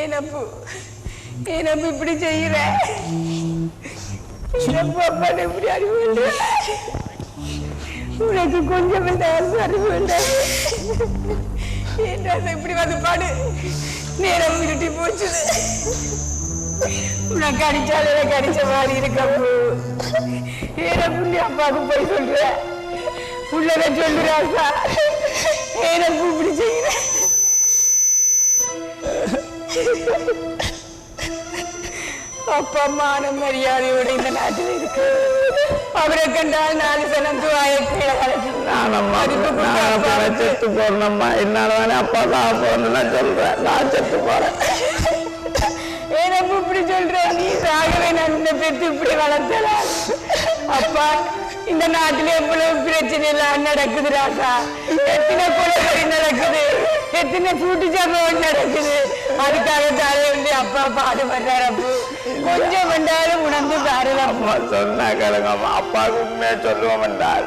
ஏனப்பு ஏனப்பு இப்படி செய்யற? அப்பா எப்படி அறிவு? உனக்கு கொஞ்சம் அறிவு வேண்டாம். இப்படி வந்து பாடு. நேரம் இருட்டி போச்சு. உனக்கு அடிச்சாலும் எனக்கு அடிச்ச மாதிரி இருக்கப்பு. ஏனப்பு அப்பாவுக்கு போய் சொல்ற உள்ளத சொல்லுறாசா? ஏனப்பு இப்படி செய்யற? அப்பா மான மரியாதையோட இந்த நாட்டில் இருக்கு. அவரை கண்டால் 4 சனம் செத்து போறேன்மா. என்னாலதானே அப்பா தான் போறேன்னு சொல்றேன். நான் செத்து போறேன். ஏனப்ப இப்படி சொல்ற? நீ சாகவே நான் இந்த பெற்று இப்படி வளர்த்தல. அப்பா இந்த நாட்டில் எவ்வளவு பிரச்சனை எல்லாம் நடக்குது ராசா. எத்தனை கொலைகள் நடக்குது, எத்தனை கூட்டு சம்பவம் நடக்குது. அதுக்காக தானே வந்து அப்பா பாடுபடுறாரு. அப்போ கொஞ்சம் வந்தாலும் உணர்ந்து பாருங்க. அம்மா சொன்னா கேளுங்கம்மா. அப்பாவுக்கு உண்மையை சொல்லுவோம் என்றால்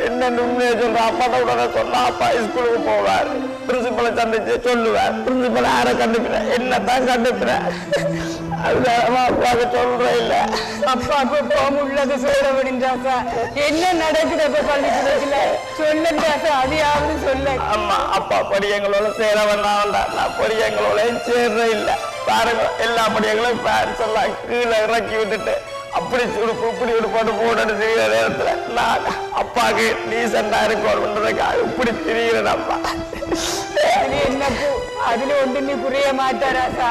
என்ன உண்மையை சொல்ற? அப்பாட்ட உடனே சொன்னா அப்பா ஸ்கூலுக்கு போவார். பிரின்சிபலை சந்திச்சு சொல்லுவார். பிரின்சிபலை யாரை கண்டுக்கிறேன்? என்னத்தான் கண்டுக்கிறேன். அதுதான் அப்பாவுக்கு சொல்ற இல்ல. அப்பாவுக்கு போக உள்ளது சொல்ல முடிஞ்சாசா? என்ன நடக்குது அப்ப பள்ளிக்கூடத்துல சொல்லுங்காசா? அதையாவது சொல்ல. அம்மா அப்பா படியங்களோட சேர வேண்டாம். நான் படியங்களோட சேர்ற இல்ல. பாருங்க எல்லா படியங்களும் பேரண்ட்ஸ் எல்லாம் கீழே இறக்கி விட்டுட்டு அப்படி உடுப்பு இப்படி உடுப்பாட்டு போட்டு செய்கிற நேரத்துல நான் அப்பாவுக்கு டீசெண்டா இருக்கணும்ன்றதுக்காக இப்படி திரிகிறேன். அப்பா என்ன அதுல ஒன்று நீ புரிய மாட்டாராசா?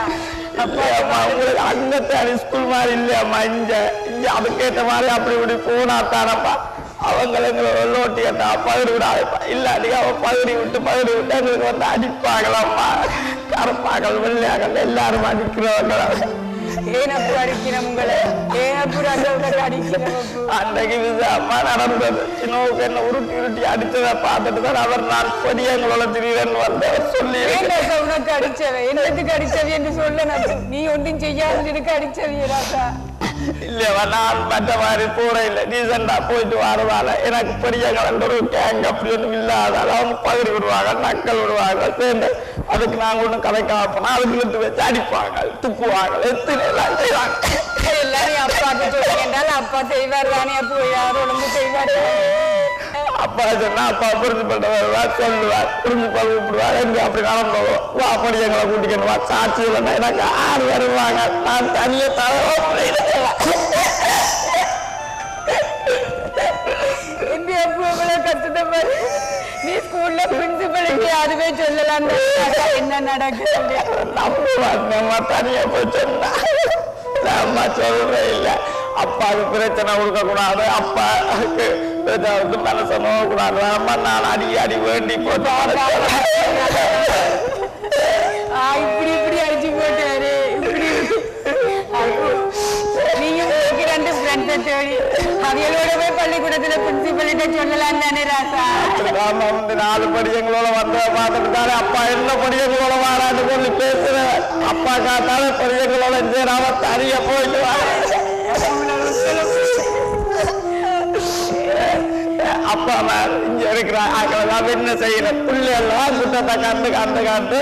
அப்பா அம்மா உங்களுக்கு அங்கத்தை ஸ்கூல் மாதிரி இல்லையாம்மா. இங்க இங்க அதுக்கேற்ற மாதிரி அப்படி இப்படி போனா தானப்பா அவங்களை லோட்டி கட்டா பகிரி விடாதுப்பா. இல்லாட்டி அவன் பகிரி விட்டு எங்களுக்கு வந்து அடிப்பாங்களாம்மா. கருப்பாக்கள் வெள்ளையாக்கள் எல்லாரும் அடிக்கிறவங்க. ஏனப்பு அடிக்கிறோம் உங்களை? ஏனப்பு அடிக்கிறோம்? அன்றைக்கு அம்மா நடந்தது. சின்னவுக்கு என்ன உருட்டி அடிச்சதை பார்த்துட்டு தான் அவர் நான் பெரியங்களோட திடீர்னு வந்து சொல்லி உனக்கு அடிச்சவை என்னத்துக்கு அடிச்சவி என்று சொல்ல. நீ ஒன்றும் செய்யாமல் இருக்க அடிச்சவிய ராசா? இல்லையவா நான் மற்ற மாதிரி போற இல்லை. ரீசெண்டா போயிட்டு வரதால எனக்கு பெரியங்கள் ஒரு கேங் அப்படி ஒன்றும் இல்லாதால அவங்க பகிரி விடுவாங்க, நக்கல் விடுவாங்க. சேர்ந்து அதுக்கு நாங்க ஒன்றும் கதைக்காம போனா அதுக்கு விட்டு வச்சு அடிப்பாங்க, துப்புவாங்க, எத்தனை எல்லாம் செய்வாங்க. எல்லாரையும் அப்பாவுக்கு சொல்லிக்கின்றால் அப்பா செய்வார் தானே? அப்போ யாரும் ஒழுங்கு செய்வார். அப்பா சொன்னா அப்பா பிரின்சிபல் வருவார், சொல்லுவார். பிரின்சிபல் கூப்பிடுவார். எங்க அப்படி நடந்தோம் வா படி எங்களை கூட்டிக்கணும் வா. சாட்சி இல்லைன்னா எனக்கு 6 வருவாங்க. நான் தனியே கத்துட்ட மாதிரி நீ ஸ்கூல்ல பிரின்சிபலுக்கு யாருமே சொல்லலாம். என்ன நடக்குது நம்ம தனியா போய் சொன்னா நம்ம சொல்றேன் இல்ல. அப்பாவுக்கு பிரச்சனை கொடுக்க கூடாது, அப்பாவுக்கு மனசை நோக்கூடாது. நான் அடி வேண்டி போட்டேன். இப்படி இப்படி அடிச்சு போட்டாரு. இப்படி நீங்க 2 ஃப்ரெண்ட்ஸை தேடி அவையோட போய் பள்ளிக்கூடத்துல பிரின்சிபல்கிட்ட சொல்லலாம் தானே ராசா? 4 படியங்களோட வந்த பார்த்துட்டு தானே அப்பா என்ன படியங்களோட வாரான்னு சொல்லி பேசுறேன். அப்பா காத்தால படியங்களோட சேராம தனியா போயிட்டு அப்பா இங்க இருக்கிற என்ன செய்யறேன்? பிள்ளைலாம் குட்டத்தை கண்டு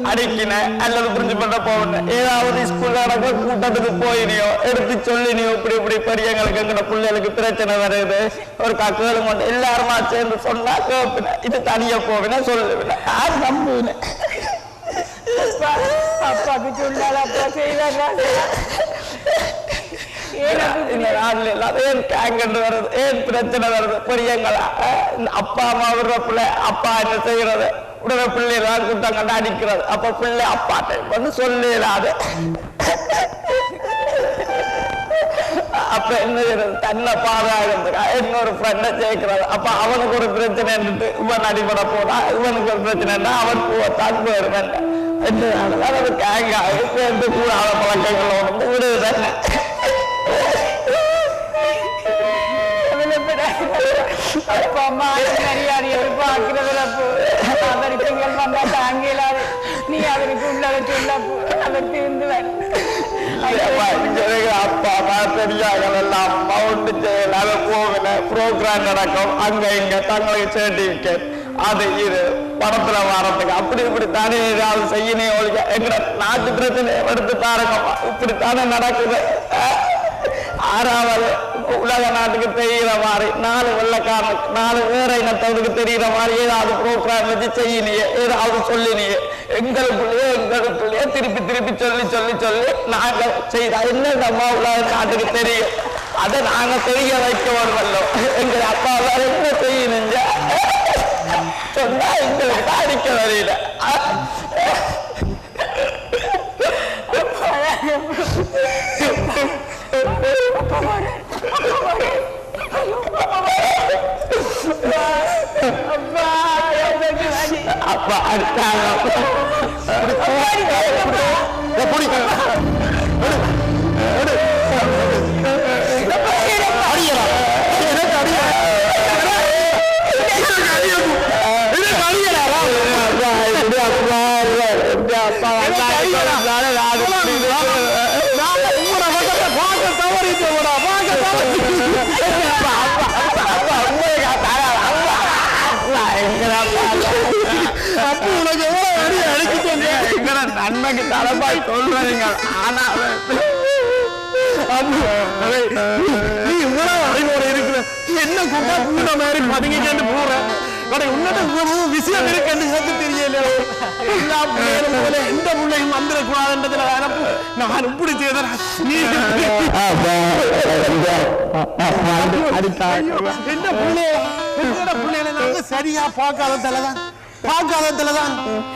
அடிக்கினேன் அல்லது பிரின்சிபல்ட்ட போகணும். ஏதாவது ஸ்கூல்ல நடக்க கூட்டத்துக்கு போயினியோ எடுத்து சொல்லினியோ இப்படி இப்படி பெரியங்களுக்கு எங்கட பிள்ளைகளுக்கு பிரச்சனை வருது ஒரு கேளுங்க எல்லாருமா சேர்ந்து சொன்னா கேட்பினேன். இது தனியா போவினா சொல்லுவேன். யார் நம்புவேன்? அப்பாவுக்கு சொன்னால அப்பா செய்வார். இந்த நாடுல எல்லாம் ஏன் கேங்கன்று வருது, ஏன் பிரச்சனை வருது? பெரியங்களா அப்பா அம்மா விடுற பிள்ளை அப்பா என்ன செய்யறது? உடனே பிள்ளைலாம் கூட்டம் கண்டு அடிக்கிறது. அப்ப பிள்ளை அப்பாட்ட வந்து சொல்லிடாது. அப்ப என்ன செய்யறது? தன்னை பாதுகாக்கிறதுக்கா இன்னொரு ஃப்ரெண்டை சேர்க்கிறது. அப்ப அவனுக்கு ஒரு பிரச்சனை இருந்துட்டு இவன் அடிபட போனா இவனுக்கு ஒரு பிரச்சனைன்னா அவன் தான் போயிருவேன். என்னதான் ஒரு கேங்காக சேர்ந்து கூடாத பழக்கங்களோட வந்து விடுது தானே. அப்பா அம்மா மரியாதை எதிர்பார்க்கிறதுல அவருக்கு வந்தா தாங்கலாது. நீ அவருக்கு உள்ளதை சொல்ல அவர் திருந்துவார். அப்பா அம்மா தெரியாதெல்லாம் அம்மா ஒன்று செய்யலாம் போகல. ப்ரோக்ராம் நடக்கும் அங்க இங்க தங்களுக்கு சர்டிபிகேட் அது இது பணத்துல வாரத்துக்கு அப்படி இப்படித்தானே ஏதாவது செய்யணும் ஒழிக்க எங்க நாட்டு பிரச்சனை எடுத்து பாருங்கம்மா இப்படித்தானே நடக்குது. 6வது உலக நாட்டுக்கு தெரிகிற மாதிரி 4 வெள்ளக்காரன் 4 வேற இனத்தவருக்கு தெரிகிற மாதிரி ஏதாவது ப்ரோக்ராம் வச்சு செய்யணியே ஏதாவது சொல்லினியே எங்களுக்குள்ளேயே திருப்பி திருப்பி சொல்லி நாங்க செய்தா என்ன நம்ம உலக நாட்டுக்கு தெரியும். அதை நாங்க தெரிய வைக்க வருவல்லோ. எங்க அப்பா வேற என்ன செய்யணுங்க சொன்னா எங்களுக்கு அடிக்க வரையில. அப்பா அடித்தாங்க. நன்மைக்கு தலைப்பாய் சொல்றீங்க. ஆனா நீ இவ்வளவு அறிவோட இருக்கிற என்ன கூட்டா பூன மாதிரி பதுங்கிட்டு போற உன்னோட விஷயம் இருக்கு தெரியல. எல்லா பிள்ளைகளும் போல எந்த பிள்ளையும் வந்துடக்கூடாதுன்றதுல நான் இப்படி செய்தேன். என்ன பிள்ளைகளை நாங்க சரியா பார்க்காததுலதான்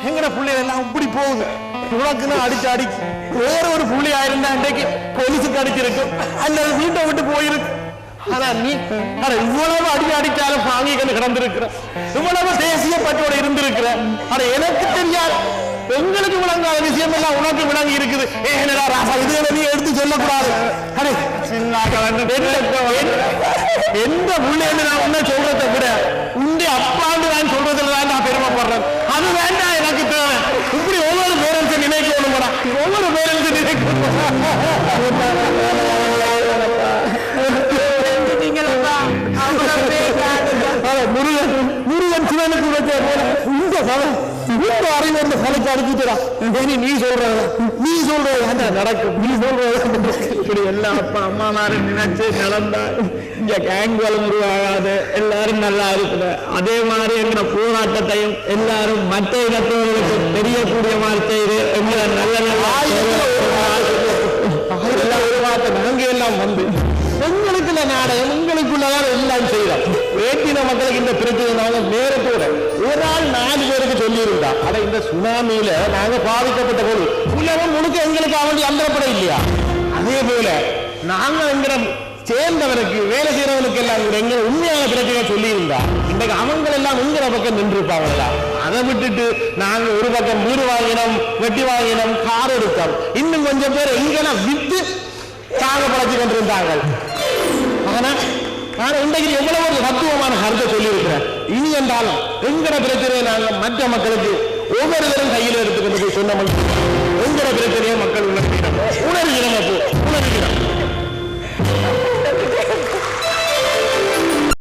எங்கட பிள்ளைகள் எல்லாம் இப்படி போகுது. உனக்குன்னு அடிச்சு வேற ஒரு புள்ளி ஆயிருந்தா அன்றைக்கு போலீஸுக்கு அடிச்சிருக்கும் அல்லது வீட்டை விட்டு போயிருக்கு. ஆனா நீ இவ்வளவு அடிச்சாலும் வாங்கிக்கொண்டு கிடந்திருக்கிற, இவ்வளவு தேசிய பற்றோட இருந்திருக்கிற. ஆனா எனக்கு தெரியாது, எங்களுக்கு விளங்காத விஷயம் எல்லாம் உனக்கு விளங்கி இருக்குது. ஏனடா ராசா இதுகளை நீ எடுத்து சொல்லக்கூடாது. எந்த புள்ளைன்னு நான் உன்ன சொல்றதை விட உண்டி அப்பாண்டு நான் சொல்றதுல தான் நான் பெருமைப்படுறேன். அது வேண்டாம் எனக்கு தேவை. இப்படி ஒவ்வொரு பேரன்ஸை நினைக்கணும், ஒவ்வொரு பேரன்ஸை நினைக்கணும். முருகன் சிவனுக்கு வச்ச போல இந்த சலம் இந்த அறிவு அந்த சலைக்கு அடிச்சுட்டா. நீ சொல்றது நடக்கும். நீ சொல்றது இப்படி எல்லா அப்பா அம்மா மாரும் நினைச்சு நடந்தா இங்க கேங்குகளும் உருவாகாது, எல்லாரும் நல்லா இருக்கிற. அதே மாதிரி எங்க போராட்டத்தையும் எல்லாரும் மற்ற இனத்தவர்களுக்கு தெரியக்கூடிய மாதிரி செய்து எங்களை நல்ல நாங்க எல்லாம் வந்து எங்களுக்குள்ள நாடகம் உங்களுக்குள்ளதான் எல்லாம் செய்யறோம். வேட்டின மக்களுக்கு இந்த பிரச்சனை நாங்க நேரத்தோட ஒரு நாள் 4 பேருக்கு சொல்லியிருந்தா. ஆனா இந்த சுனாமியில நாங்க பாதிக்கப்பட்ட போது உலகம் முழுக்க எங்களுக்கு அவண்டி அந்தரப்பட இல்லையா? அதே போல நாங்க எங்கிற சேர்ந்தவனுக்கு வேலை செய்யறவனுக்கு எல்லாம் எங்க உண்மையான பிரச்சனை சொல்லியிருந்தா இன்றைக்கு அவங்க எல்லாம் உங்கிற பக்கம் நின்றுப்பாங்களா? அதை விட்டுட்டு நாங்க ஒரு பக்கம் வீடு வாங்கினோம், வெட்டி வாங்கினோம், கார் எடுத்தோம். இன்னும் கொஞ்சம் பேர் எங்கெல்லாம் விட்டு சாக பழச்சு கொண்டிருந்தாங்க. ஆனா இன்றைக்கு எவ்வளவு ஒரு தத்துவமான கருத்தை சொல்லியிருக்கிறேன். இனி என்றாலும் எங்கட பிரச்சனையை நாங்கள் மற்ற மக்களுக்கு ஒவ்வொருவரும் கையில் எடுத்துக்கொண்டு போய் சொன்ன எங்கட பிரச்சனையை மக்கள் உணர்கிறோம்.